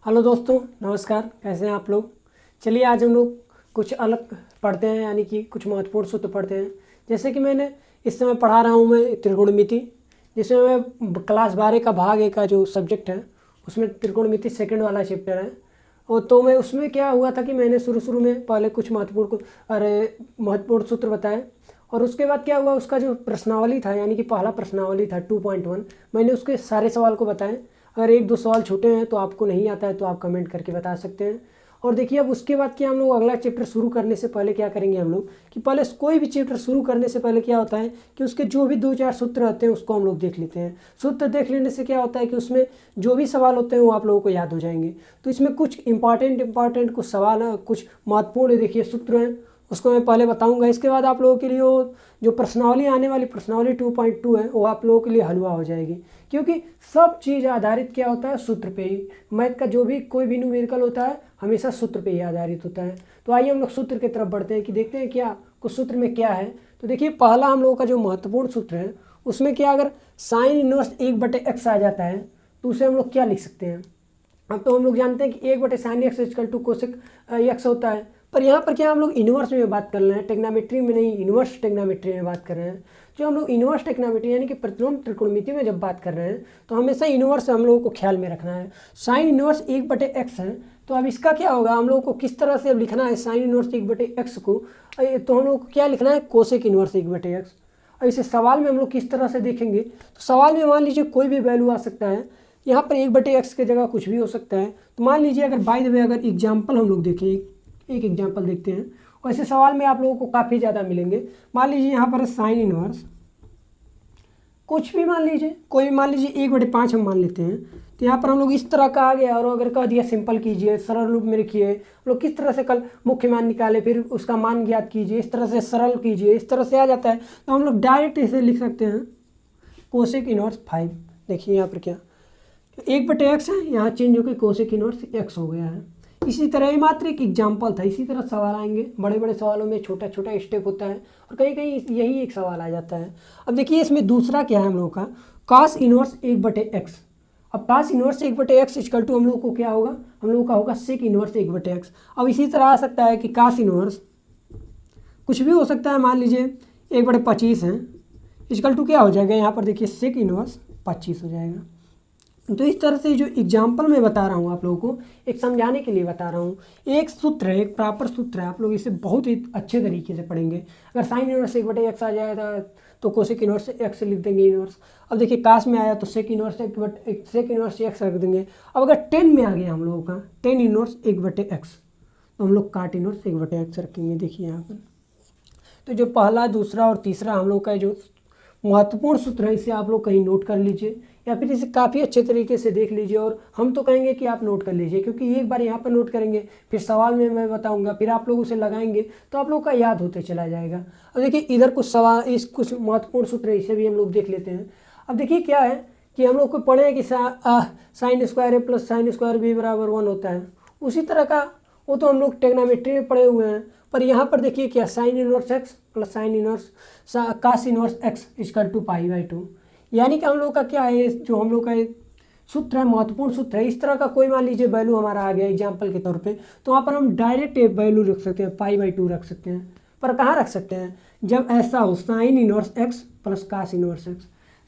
Hello दोस्तों, नमस्कार। कैसे हैं आप लोग। चलिए आज हम लोग कुछ अलग पढ़ते हैं, यानी कि कुछ महत्वपूर्ण सूत्र पढ़ते हैं। जैसे कि मैंने इस समय पढ़ा रहा हूँ मैं त्रिकोणमिति, जिसमें मैं क्लास 12 का भाग ए का जो सब्जेक्ट है उसमें त्रिकोणमिति सेकंड वाला चैप्टर है। और तो मैं उसमें क्या हुआ था कि मैंने शुरू में पहले कुछ महत्वपूर्ण सूत्र बताए, और उसके बाद क्या हुआ, उसका जो प्रश्नावली था यानी कि पहला प्रश्नावली था 2.1, मैंने उसके सारे सवाल को बताए। अगर एक दो सवाल छूटे हैं तो आपको नहीं आता है तो आप कमेंट करके बता सकते हैं। और देखिए अब उसके बाद क्या हम लोग अगला चैप्टर शुरू करने से पहले क्या करेंगे हम लोग कि पहले कोई भी चैप्टर शुरू करने से पहले क्या होता है कि उसके जो भी 2-4 सूत्र होते हैं उसको हम लोग देख लेते हैं। सूत्र देख लेने से क्या होता है कि उसमें जो भी सवाल होते हैं वो आप लोगों को याद हो जाएंगे। तो इसमें कुछ इंपॉर्टेंट कुछ सवाल हैं, कुछ महत्वपूर्ण देखिए सूत्र हैं, उसको मैं पहले बताऊंगा। इसके बाद आप लोगों के लिए वो जो प्रश्नावली आने वाली प्रश्नावली 2.2 है वो आप लोगों के लिए हलवा हो जाएगी, क्योंकि सब चीज़ आधारित क्या होता है, सूत्र पे ही। मैथ का जो भी कोई भी न्यूमेरिकल होता है हमेशा सूत्र पे ही आधारित होता है। तो आइए हम लोग सूत्र की तरफ बढ़ते हैं कि देखते हैं क्या कुछ सूत्र में क्या है। तो देखिए पहला हम लोगों का जो महत्वपूर्ण सूत्र है उसमें क्या, अगर साइन इनवर्स 1/x आ जाता है तो उसे हम लोग क्या लिख सकते हैं। अब तो हम लोग जानते हैं कि 1/sin x equal to cosec x होता है, पर यहाँ पर क्या हम लोग इन्वर्स में बात कर रहे हैं, टेग्नामेट्री में नहीं, इन्वर्स टेग्नामेट्री में बात कर रहे हैं। जो हम लोग इन्वर्स टेग्नामेट्री यानी कि प्रतिलोम त्रिकोणमिति में जब बात कर रहे हैं तो हमेशा इन्वर्स हम लोगों को ख्याल में रखना है। साइन इन्वर्स 1/x है, तो अब इसका क्या होगा, हम लोगों को किस तरह से अब लिखना है साइन इन्वर्स 1/x को, तो हम लोग को क्या लिखना है, कोसेक इन्वर्स 1/x। और इसे सवाल में हम लोग किस तरह से देखेंगे, तो सवाल में मान लीजिए कोई भी वैल्यू आ सकता है, यहाँ पर 1/x की जगह कुछ भी हो सकता है। तो मान लीजिए अगर बाय द वे अगर एग्जाम्पल हम लोग देखें, एक एग्जाम्पल देखते हैं, वैसे सवाल में आप लोगों को काफ़ी ज़्यादा मिलेंगे। मान लीजिए यहाँ पर साइन इनवर्स कुछ भी मान लीजिए, कोई भी मान लीजिए 1/5 हम मान लेते हैं। तो यहाँ पर हम लोग इस तरह का आ गया, और अगर कह दिया सिंपल कीजिए, सरल रूप में लिखिए, हम लोग किस तरह से कल मुख्य मान निकाले फिर उसका मान ज्ञात कीजिए, इस तरह से सरल कीजिए, इस तरह से आ जाता है। तो हम लोग डायरेक्ट इसे लिख सकते हैं कोसेक इनवर्स 5। देखिए यहाँ पर क्या 1/x है, यहाँ चेंज होकर कोसेक इनवर्स x हो गया है। इसी तरह ये मात्र एक एग्जाम्पल था, इसी तरह सवाल आएंगे। बड़े बड़े सवालों में छोटा छोटा स्टेप होता है और कहीं कहीं यही एक सवाल आ जाता है। अब देखिए इसमें दूसरा क्या है हम लोगों का, cos इनवर्स 1/x। अब cos inverse 1/x equal to हम लोग को क्या होगा, हम लोगों का होगा सेक इनवर्स 1/x। अब इसी तरह आ सकता है कि cos इनवर्स कुछ भी हो सकता है, मान लीजिए 1/25 है, इक्वल टू क्या हो जाएगा, यहाँ पर देखिए सेक इनवर्स 25 हो जाएगा। तो इस तरह से जो एग्जाम्पल मैं बता रहा हूँ आप लोगों को एक समझाने के लिए बता रहा हूँ। एक सूत्र है, एक प्रॉपर सूत्र है, आप लोग इसे बहुत ही अच्छे तरीके से पढ़ेंगे। अगर साइन इनवर्स 1/x आ जाएगा तो कोसेक इनवर्स x लिख देंगे इनवर्स। अब देखिए कास में आया तो सेक इनवर्स x रख देंगे। अब अगर 10 में आ गया हम लोगों का 10 इनवर्स 1/x, तो हम लोग काट इनवर्स 1/x रखेंगे। देखिए यहाँ पर तो जो पहला, दूसरा और तीसरा हम लोग का जो महत्वपूर्ण सूत्र है इसे आप लोग कहीं नोट कर लीजिए, या फिर इसे काफ़ी अच्छे तरीके से देख लीजिए। और हम तो कहेंगे कि आप नोट कर लीजिए, क्योंकि एक बार यहाँ पर नोट करेंगे फिर सवाल में मैं बताऊंगा, फिर आप लोग उसे लगाएंगे तो आप लोग का याद होते चला जाएगा। अब देखिए इधर कुछ सवाल, इस कुछ महत्वपूर्ण सूत्र है, इसे भी हम लोग देख लेते हैं। अब देखिए क्या है कि हम लोग को पढ़े कि साइन स्क्वायर ए प्लस साइन स्क्वायर बी बराबर 1 होता है। उसी तरह का वो तो हम लोग टेग्नामेट्री में पढ़े हुए हैं, पर यहाँ पर देखिए क्या sine inverse x plus sine inverse cos inverse x equal to π/2। यानी कि हम लोग का क्या है, जो हम लोग का एक सूत्र है, महत्वपूर्ण सूत्र है। इस तरह का कोई मान लीजिए वैल्यू हमारा आ गया एग्जाम्पल के तौर पे, तो वहाँ पर हम डायरेक्ट एक वैल्यू रख सकते हैं, π/2 रख सकते हैं। पर कहाँ रख सकते हैं, जब ऐसा हो sine inverse x plus cos inverse x।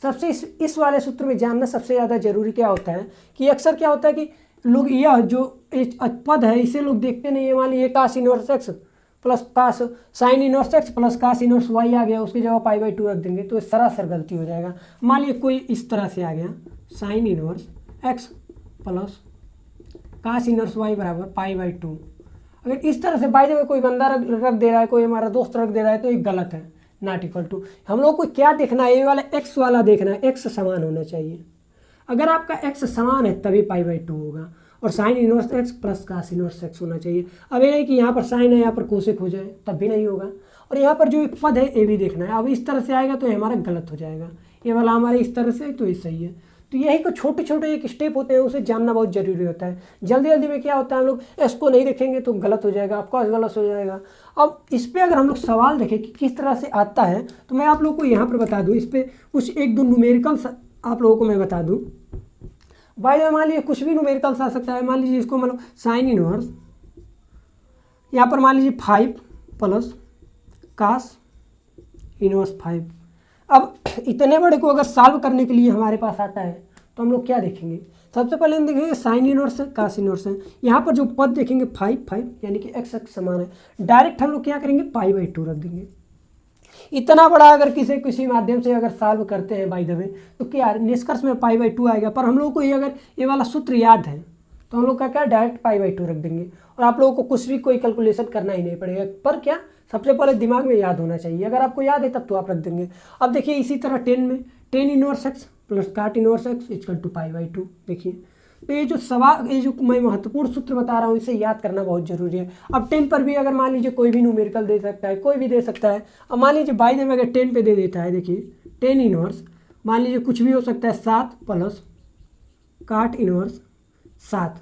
सबसे इस वाले सूत्र में जानना सबसे ज़्यादा जरूरी क्या होता है कि अक्सर क्या होता है कि लोग यह जो पद है इसे लोग देखते नहीं है। मान लीजिए cos inverse x plus cos sine inverse x plus cos inverse y आ गया, उसकी जगह π/2 रख देंगे तो सरासर गलती हो जाएगा। मान लीजिए कोई इस तरह से आ गया sine inverse x plus cos inverse y बराबर π/2। अगर इस तरह से बाय द वे कोई बंदा रख दे रहा है, कोई हमारा दोस्त रख दे रहा है, तो ये गलत है, नॉट इक्वल टू। हम लोग को क्या देखना है, ये वाला x वाला देखना है, x समान होना चाहिए। अगर आपका x समान है तभी π/2 होगा, और sine inverse x plus cos inverse x होना चाहिए। अब ये नहीं कि यहाँ पर साइन है यहाँ पर कोसेक हो जाए, तब भी नहीं होगा। और यहाँ पर जो एक पद है ये भी देखना है। अब इस तरह से आएगा तो ये हमारा गलत हो जाएगा, ये वाला हमारे इस तरह से तो ये सही है। तो यही कुछ छोटे छोटे एक स्टेप होते हैं, उसे जानना बहुत जरूरी होता है। जल्दी जल्दी में क्या होता है, हम लोग इसको नहीं देखेंगे तो गलत हो जाएगा, आपका गलत हो जाएगा। अब इस पर अगर हम लोग सवाल देखें कि किस तरह से आता है, तो मैं आप लोग को यहाँ पर बता दूँ, इस पर कुछ 1-2 न्यूमेरिकल आप लोगों को मैं बता दूँ। बाय द वे मान लीजिए कुछ भी न्यूमेरिकल्स आ सकता है। मान लीजिए इसको मतलब साइन इनवर्स, यहाँ पर मान लीजिए 5 प्लस कास इनवर्स 5। अब इतने बड़े को अगर सॉल्व करने के लिए हमारे पास आता है तो हम लोग क्या देखेंगे, सबसे पहले हम देखेंगे साइन इनवर्स है, कास इनवर्स है। यहाँ पर जो पद देखेंगे 5 यानी कि x अक्ष समान है, डायरेक्ट हम लोग क्या करेंगे π/2 रख देंगे। इतना बड़ा अगर किसी माध्यम से अगर सॉल्व करते हैं बाय द वे तो क्या निष्कर्ष में π/2 आएगा। पर हम लोग को ये अगर ये वाला सूत्र याद है तो हम लोग का क्या डायरेक्ट π/2 रख देंगे और आप लोगों को कुछ भी कोई कैलकुलेशन करना ही नहीं पड़ेगा। पर क्या सबसे पहले दिमाग में याद होना चाहिए, अगर आपको याद है तब तो आप रख देंगे। अब देखिए इसी तरह 10 में tan इनवर्स x प्लस काट इनवर्स x इक्वल टू π/2। देखिए तो ये जो सवाल, ये जो मैं महत्वपूर्ण सूत्र बता रहा हूँ इसे याद करना बहुत जरूरी है। अब 10 पर भी अगर मान लीजिए कोई भी न्यूमेरिकल दे सकता है, कोई भी दे सकता है। अब मान लीजिए बाय द वे अगर 10 पे दे देता है, देखिए tan इनवर्स मान लीजिए कुछ भी हो सकता है 7 प्लस काट इनवर्स 7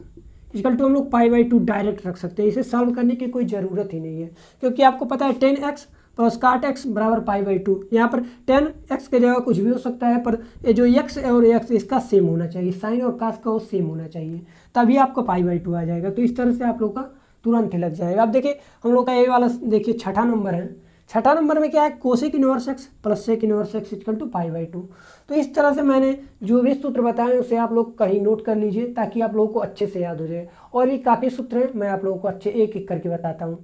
इक्वल टू हम लोग π/2 डायरेक्ट रख सकते हैं। इसे सॉल्व करने की कोई ज़रूरत ही नहीं है क्योंकि आपको पता है 10x प्लस काट x बराबर π/2। यहाँ पर 10x के जगह कुछ भी हो सकता है, पर ये जो x है और x इसका सेम होना चाहिए, साइन और कास का वो सेम होना चाहिए, तभी आपको π/2 आ जाएगा। तो इस तरह से आप लोग का तुरंत ही लग जाएगा। अब देखिए हम लोग का ये वाला देखिए छठा नंबर है। छठा नंबर में क्या है, cosec inverse x plus sec inverse x equal to π/2। तो इस तरह से मैंने जो भी सूत्र बताए उसे आप लोग कहीं नोट कर लीजिए ताकि आप लोगों को अच्छे से याद हो जाए। और भी काफ़ी सूत्र हैं, मैं आप लोगों को अच्छे एक एक करके बताता हूँ।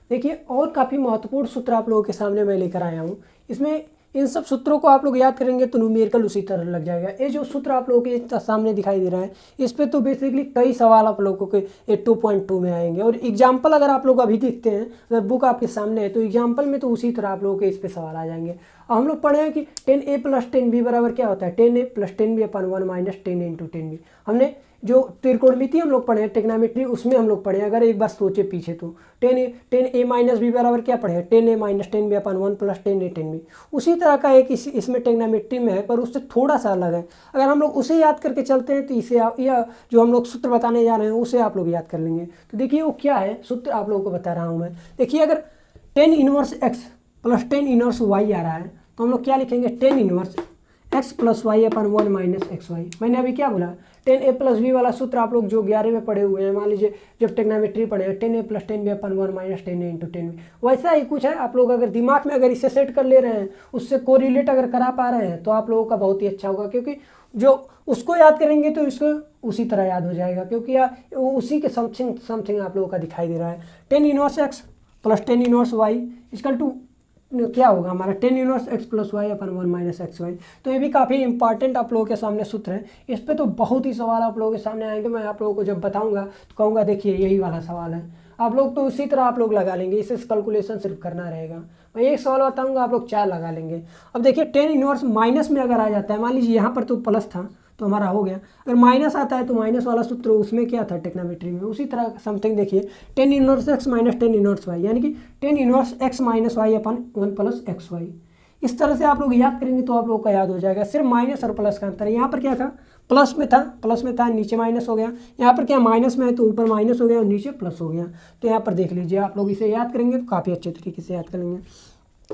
देखिए और काफ़ी महत्वपूर्ण सूत्र आप लोगों के सामने मैं लेकर आया हूँ। इसमें इन सब सूत्रों को आप लोग याद करेंगे तो न्यूमेरिकल उसी तरह लग जाएगा। ये जो सूत्र आप लोगों के सामने दिखाई दे रहा है इस पे तो बेसिकली कई सवाल आप लोगों के 2.2 में आएंगे। और एग्जाम्पल अगर आप लोग अभी देखते हैं, अगर बुक आपके सामने है तो एग्जाम्पल में तो उसी तरह आप लोगों के इस पे सवाल आ जाएंगे। अब हम लोग पढ़े हैं कि 10a प्लस 10b बराबर क्या होता है, 10a प्लस 10b अपन 1 माइनस 10 इंटू 10b। हमने जो त्रिकोणमिति हम लोग पढ़े हैं टेक्नामेट्री, उसमें हम लोग पढ़े हैं। अगर एक बार सोचे पीछे तो 10a माइनस बी बराबर क्या पढ़े हैं, 10a माइनस 10b अपन 1 प्लस 10a 10b। उसी तरह का एक इसमें टेक्नामेट्री में है, पर उससे थोड़ा सा अलग है। अगर हम लोग उसे याद करके चलते हैं तो इसे या जो हम लोग सूत्र बताने जा रहे हैं उसे आप लोग याद कर लेंगे। तो देखिए वो क्या है सूत्र आप लोगों को बता रहा हूँ मैं। देखिए अगर 10 inverse x plus 10 inverse y आ रहा है तो हम लोग क्या लिखेंगे, 10 inverse x plus y upon 1 minus x Y. मैंने अभी क्या बोला, 10a प्लस बी वाला सूत्र आप लोग जो 11 में पढ़े हुए हैं, मान लीजिए जब टेक्नामेट्री पढ़े हैं 10a प्लस 10b अपन 1 माइनस 10a इंटू 10b, वैसा ही कुछ है। आप लोग अगर दिमाग में अगर इसे सेट कर ले रहे हैं, उससे कोरिलेट अगर करा पा रहे हैं तो आप लोगों का बहुत ही अच्छा होगा, क्योंकि जो उसको याद करेंगे तो इसको उसी तरह याद हो जाएगा, क्योंकि उसी के समथिंग आप लोगों का दिखाई दे रहा है। 10 inverse x plus 10 inverse y equal to क्या होगा हमारा 10 inverse x plus y upon 1 minus x y. तो ये भी काफ़ी इंपॉर्टेंट आप लोगों के सामने सूत्र है। इस पे तो बहुत ही सवाल आप लोगों के सामने आएंगे। मैं आप लोगों को जब बताऊंगा तो कहूँगा देखिए यही वाला सवाल है, आप लोग तो उसी तरह आप लोग लगा लेंगे। इसे कैलकुलेशन सिर्फ करना रहेगा। मैं एक सवाल बताऊँगा, आप लोग 4 लगा लेंगे। अब देखिए 10 इनवर्स माइनस में अगर आ जाता है, मान लीजिए यहाँ पर तो प्लस था तो हमारा हो गया, अगर माइनस आता है तो माइनस वाला सूत्र उसमें क्या था टेक्नामेट्री में, उसी तरह समथिंग देखिए 10 inverse x minus 10 inverse y, यानी कि 10 inverse x minus Y upon 1 plus x Y. इस तरह से आप लोग याद करेंगे तो आप लोग का याद हो जाएगा। सिर्फ माइनस और प्लस का अंतर है। यहाँ पर क्या था, प्लस में था नीचे माइनस हो गया, यहाँ पर क्या माइनस में है तो ऊपर माइनस हो गया और नीचे प्लस हो गया। तो यहाँ पर देख लीजिए, आप लोग इसे याद करेंगे तो काफ़ी अच्छे तरीके से याद करेंगे।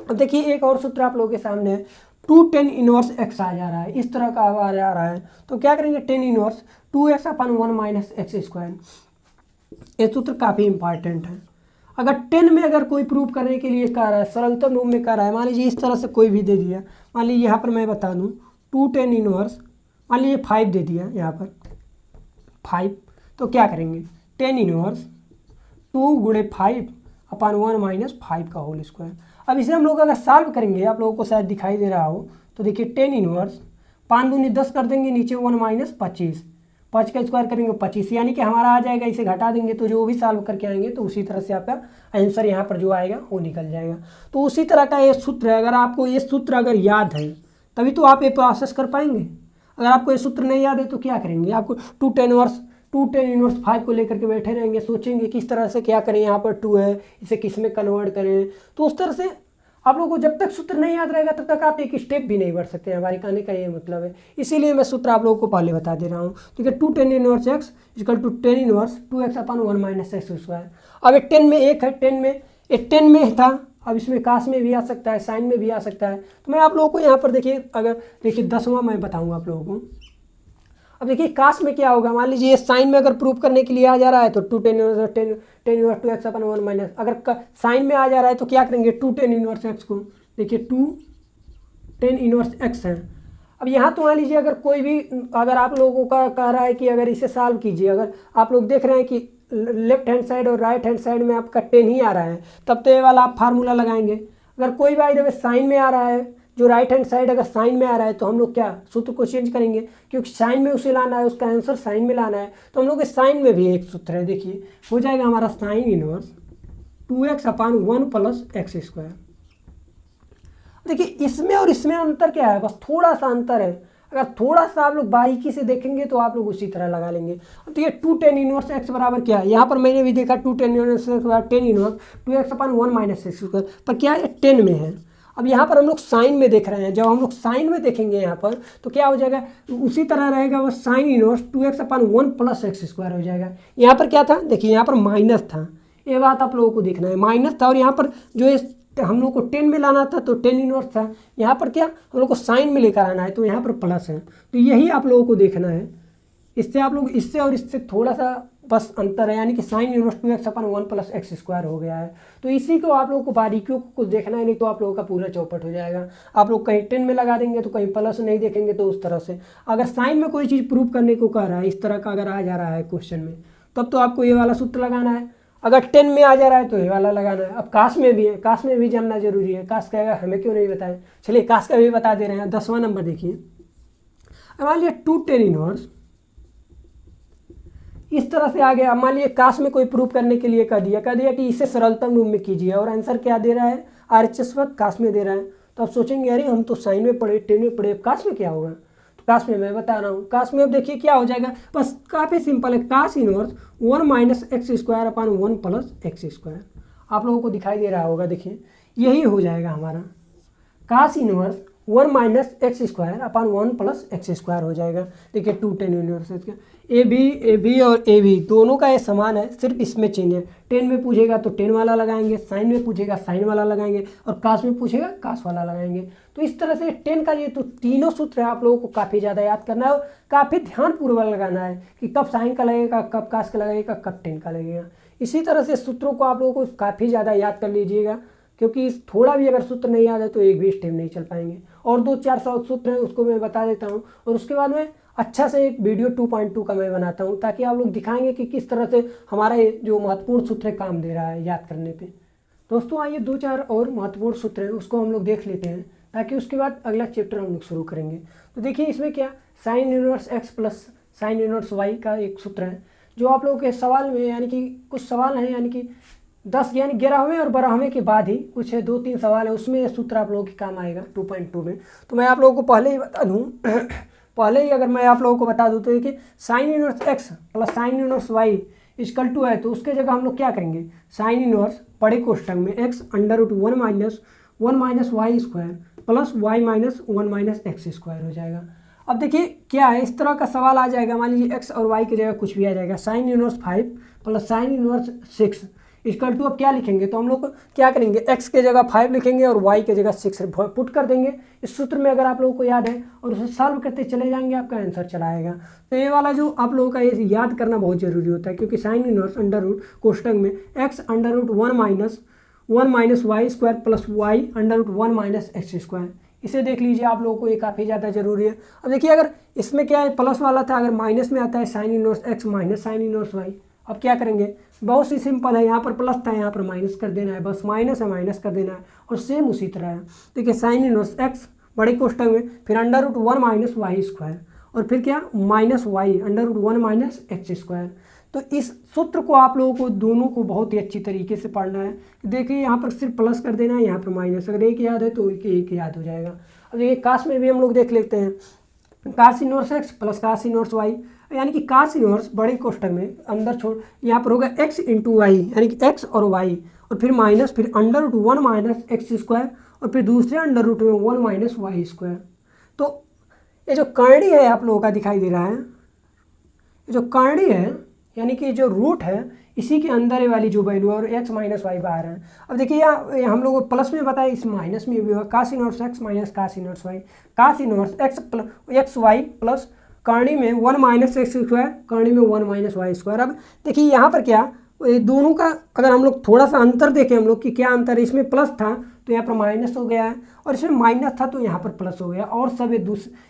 अब देखिए एक और सूत्र आप लोगों के सामने है, 2 इनवर्स x आ जा रहा है, इस तरह का आ जा रहा है तो क्या करेंगे 10 inverse 2x upon 1 minus x square. ये सूत्र काफ़ी इंपॉर्टेंट है। अगर 10 में अगर कोई प्रूव करने के लिए कह रहा है, सरलतम रूप में कह रहा है, मान लीजिए इस तरह से कोई भी दे दिया, मान लीजिए यहाँ पर मैं बता दूँ 10 इनवर्स, मान लीजिए 5 दे दिया यहाँ पर 5, तो क्या करेंगे 10 इनवर्स 2 गुणे 5 अपन 1 माइनस 5 का होल स्क्वायर। अब इसे हम लोग अगर सॉल्व करेंगे, आप लोगों को शायद दिखाई दे रहा हो, तो देखिए 10 इनवर्स 5 दूनी 10 कर देंगे, नीचे 1 माइनस 25, 5 का स्क्वायर करेंगे 25, यानी कि हमारा आ जाएगा। इसे घटा देंगे तो जो भी सॉल्व करके आएंगे तो उसी तरह से आपका आंसर यहाँ पर जो आएगा वो निकल जाएगा। तो उसी तरह का ये सूत्र है। अगर आपको ये सूत्र अगर याद है तभी तो आप ये प्रोसेस कर पाएंगे। अगर आपको ये सूत्र नहीं याद है तो क्या करेंगे, आपको 2 10 इनवर्स 5 को लेकर के बैठे रहेंगे, सोचेंगे किस तरह से क्या करें, यहाँ पर 2 है इसे किस में कन्वर्ट करें। तो उस तरह से आप लोगों को जब तक सूत्र नहीं याद रहेगा तब तक आप एक स्टेप भी नहीं बढ़ सकते हैं। हमारे कहने का ये मतलब है, इसीलिए मैं सूत्र आप लोगों को पहले बता दे रहा हूँ। ठीक है, 2 10 inverse x equal to 10 inverse 2x upon 1 minus x square. अब ये 10 में एक है, 10 में था, अब इसमें कास में भी आ सकता है, साइन में भी आ सकता है। तो मैं आप लोगों को यहाँ पर देखिए, अगर देखिए 10वां मैं बताऊँगा आप लोगों को। अब देखिए काश में क्या होगा, मान लीजिए साइन में अगर प्रूव करने के लिए आ जा रहा है तो 2 tan inverse tan inverse 2x/1 minus, अगर साइन में आ जा रहा है तो क्या करेंगे 2 tan इनवर्स x को, देखिए 2 tan इनवर्स x है। अब यहाँ तो मान लीजिए अगर कोई भी, अगर आप लोगों का कह रहा है कि अगर इसे सॉल्व कीजिए, अगर आप लोग देख रहे हैं कि लेफ्ट हैंड साइड और राइट हैंड साइड में आपका 10 ही आ रहा है, तब तो ये वाला आप फार्मूला लगाएंगे। अगर कोई बाई द वे साइन में आ रहा है, जो राइट हैंड साइड अगर साइन में आ रहा है तो हम लोग क्या सूत्र को चेंज करेंगे, क्योंकि साइन में उसे लाना है, उसका आंसर साइन में लाना है, तो हम लोग के साइन में भी एक सूत्र है, देखिए हो जाएगा हमारा साइन इनवर्स 2x/1 + x²। देखिए इसमें और इसमें अंतर क्या है, बस थोड़ा सा अंतर है। अगर थोड़ा सा आप लोग बारीकी से देखेंगे तो आप लोग उसी तरह लगा लेंगे। तो ये 2 tan इनवर्स x बराबर क्या है, यहाँ पर मैंने भी देखा 2 tan इनवर्स x बराबर 10 इनवर्स 2x/1 - x², पर क्या है 10 में है। अब यहाँ पर हम लोग साइन में देख रहे हैं, जब हम लोग साइन में देखेंगे यहाँ पर तो क्या हो जाएगा, उसी तरह रहेगा, वह साइन इनवर्स 2x/1 + x² हो जाएगा। यहाँ पर क्या था, देखिए यहाँ पर माइनस था, ये बात आप लोगों को देखना है, माइनस था, और यहाँ पर जो हम लोग को 10 में लाना था तो 10 इनवर्स था, यहाँ पर क्या हम लोग को साइन में लेकर आना है तो यहाँ पर प्लस है। तो यही आप लोगों को देखना है, इससे आप लोग इससे और इससे थोड़ा सा बस अंतर है, यानी कि साइन इनवर्स 2x/1 + x² हो गया है। तो इसी को आप लोगों को बारीकियों को कुछ देखना है, नहीं तो आप लोगों का पूरा चौपट हो जाएगा। आप लोग कहीं 10 में लगा देंगे तो कहीं प्लस नहीं देखेंगे, तो उस तरह से अगर साइन में कोई चीज़ प्रूव करने को कह रहा है, इस तरह का अगर आ जा रहा है क्वेश्चन में, तब तो आपको ये वाला सूत्र लगाना है। अगर 10 में आ जा रहा है तो ये वाला लगाना है। अब काश में भी है, काश में भी जानना जरूरी है, काश कहेगा हमें क्यों नहीं बताएं, चलिए काश का भी बता दे रहे हैं। 10वां नंबर देखिए, मान लिया 2 tan इनवर्स इस तरह से आ गया। मान लीजिए काश में कोई प्रूफ करने के लिए कह दिया कि इसे सरलतम रूप में कीजिए, और आंसर क्या दे रहा है RHS वक्त काश में दे रहा है। तो आप सोचेंगे अरे हम तो साइन में पढ़े 10 में पढ़े, काश में क्या होगा, तो काश में मैं बता रहा हूँ। काश में अब देखिए क्या हो जाएगा, बस काफ़ी सिंपल है, काश इनवर्स 1 - x² / 1 + x²। आप लोगों को दिखाई दे रहा होगा, देखिए यही हो जाएगा हमारा काश इनवर्स 1 - x² / 1 + x² हो जाएगा। देखिए 2 tan इनवर्स इसका ए बी और ए बी दोनों का ये समान है, सिर्फ इसमें चेंज है। 10 में पूछेगा तो 10 वाला लगाएंगे, साइन में पूछेगा साइन वाला लगाएंगे, और काश में पूछेगा काश वाला लगाएंगे। तो इस तरह से 10 का ये तो तीनों सूत्र है, आप लोगों को काफ़ी ज़्यादा याद करना है और काफ़ी ध्यानपूर्वक लगाना है कि कब साइन का लगेगा, कब काश का लगेगा, कब 10 का लगेगा। इसी तरह से सूत्रों को आप लोगों को काफ़ी ज़्यादा याद कर लीजिएगा, क्योंकि थोड़ा भी अगर सूत्र नहीं याद है तो एक भी स्टेप नहीं चल पाएंगे। और 2-4 सूत्र हैं उसको मैं बता देता हूँ, और उसके बाद में अच्छा से एक वीडियो 2.2 का मैं बनाता हूँ, ताकि आप लोग दिखाएंगे कि किस तरह से हमारा ये जो महत्वपूर्ण सूत्र है काम दे रहा है याद करने पे। दोस्तों आइए 2-4 और महत्वपूर्ण सूत्र हैं उसको हम लोग देख लेते हैं, ताकि उसके बाद अगला चैप्टर हम लोग शुरू करेंगे। तो देखिए इसमें क्या sine inverse x + sine inverse y का एक सूत्र है, जो आप लोगों के सवाल में, यानी कि कुछ सवाल हैं, यानी कि 10 यानी 11वें और 12वें के बाद ही कुछ है 2-3 सवाल है, उसमें ये सूत्र आप लोगों के काम आएगा 2.2 में। तो मैं आप लोगों को पहले ही बता दूँ पहले ही अगर मैं आप लोगों को बता दूँ तो देखिए sign inverse x + sine inverse y = है, तो उसके जगह हम लोग क्या करेंगे, साइन इनवर्स बड़े कोष्ठक में x √1 - 1 - y² + y - 1 - x² हो जाएगा। अब देखिए क्या है, इस तरह का सवाल आ जाएगा, मान लीजिए x और y की जगह कुछ भी आ जाएगा, साइन इनवर्स 5 + साइन इनवर्स 6 = अब क्या लिखेंगे, तो हम लोग क्या करेंगे, x के जगह 5 लिखेंगे और y के जगह 6 पुट कर देंगे इस सूत्र में, अगर आप लोगों को याद है, और उसे सॉल्व करते चले जाएंगे, आपका आंसर चला आएगा। तो ये वाला जो आप लोगों का ये याद करना बहुत ज़रूरी होता है, क्योंकि साइन इनवर्स √ कोष्ठक में x √1 - 1 - y² + y √1 - x², इसे देख लीजिए, आप लोगों को ये काफ़ी ज़्यादा ज़रूरी है। अब देखिए अगर इसमें क्या है, प्लस वाला था, अगर माइनस में आता है sign inverse x - sine inverse y, अब क्या करेंगे, बहुत सी सिंपल है, यहाँ पर प्लस था यहाँ पर माइनस कर देना है, बस माइनस है माइनस कर देना है, और सेम उसी तरह है। देखिए साइन इनवर्स x बड़े कोष्ठक में, फिर √1 - y², और फिर क्या माइनस y √1 - x²। तो इस सूत्र को आप लोगों को दोनों को बहुत ही अच्छी तरीके से पढ़ना है। देखिए यहाँ पर सिर्फ प्लस कर देना है, यहाँ पर माइनस, अगर एक याद है तो एक याद हो जाएगा। अब देखिए काश में भी हम लोग देख लेते हैं, काश इनवर्स x + काश इनवर्स y, यानी कि काश इनवर्स बड़े कोष्ठक में अंदर छोड़, यहाँ पर होगा x × y, यानी कि x और y, और फिर माइनस, फिर √1 - x², और फिर दूसरे √1 - y²। तो ये जो करणी है आप लोगों का दिखाई दे रहा है, ये जो करणी है यानी कि जो रूट है, इसी के अंदर वाली जो वैल्यू और x - y बाहर है। अब देखिए यहाँ हम लोग प्लस में बताया, इस माइनस में भी होगा काश इनवर्स x - काश इनवर्स y, काश इनवर्स x y + करणी में 1 माइनस एक्स स्क्वायर, करणी में 1 माइनस वाई स्क्वायर। अब देखिए यहाँ पर क्या, ये दोनों का अगर हम लोग थोड़ा सा अंतर देखें हम लोग कि क्या अंतर है, इसमें प्लस था तो यहाँ पर माइनस हो गया है, और इसमें माइनस था तो यहाँ पर प्लस हो गया, और सब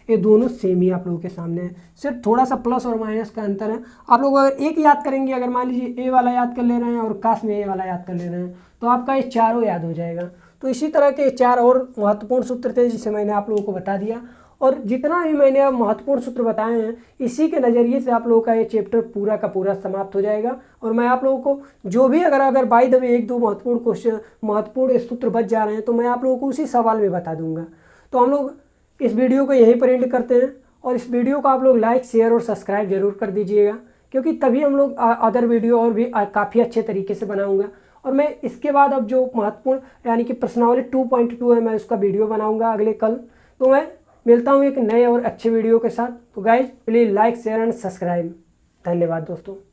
ये दोनों सेम ही आप लोगों के सामने है, सिर्फ थोड़ा सा प्लस और माइनस का अंतर है। आप लोग अगर एक याद करेंगे, अगर मान लीजिए ए वाला याद कर ले रहे हैं और काश में ए वाला याद कर ले रहे हैं, तो आपका ये चारों याद हो जाएगा। तो इसी तरह के 4 और महत्वपूर्ण सूत्र थे जिसे मैंने आप लोगों को बता दिया, और जितना भी मैंने अब महत्वपूर्ण सूत्र बताए हैं इसी के नज़रिए से आप लोगों का ये चैप्टर पूरा का पूरा समाप्त हो जाएगा। और मैं आप लोगों को जो भी अगर बाय द वे 1-2 महत्वपूर्ण क्वेश्चन, महत्वपूर्ण सूत्र बच जा रहे हैं तो मैं आप लोगों को उसी सवाल में बता दूंगा। तो हम लोग इस वीडियो को यहीं पर एंड करते हैं, और इस वीडियो को आप लोग लाइक, शेयर और सब्सक्राइब जरूर कर दीजिएगा, क्योंकि तभी हम लोग अदर वीडियो और भी काफ़ी अच्छे तरीके से बनाऊँगा। और मैं इसके बाद अब जो महत्वपूर्ण यानी कि प्रश्नावली 2.2 है, मैं उसका वीडियो बनाऊंगा अगले कल। तो मैं मिलता हूँ एक नए और अच्छे वीडियो के साथ। तो guys please like, share and subscribe. धन्यवाद दोस्तों।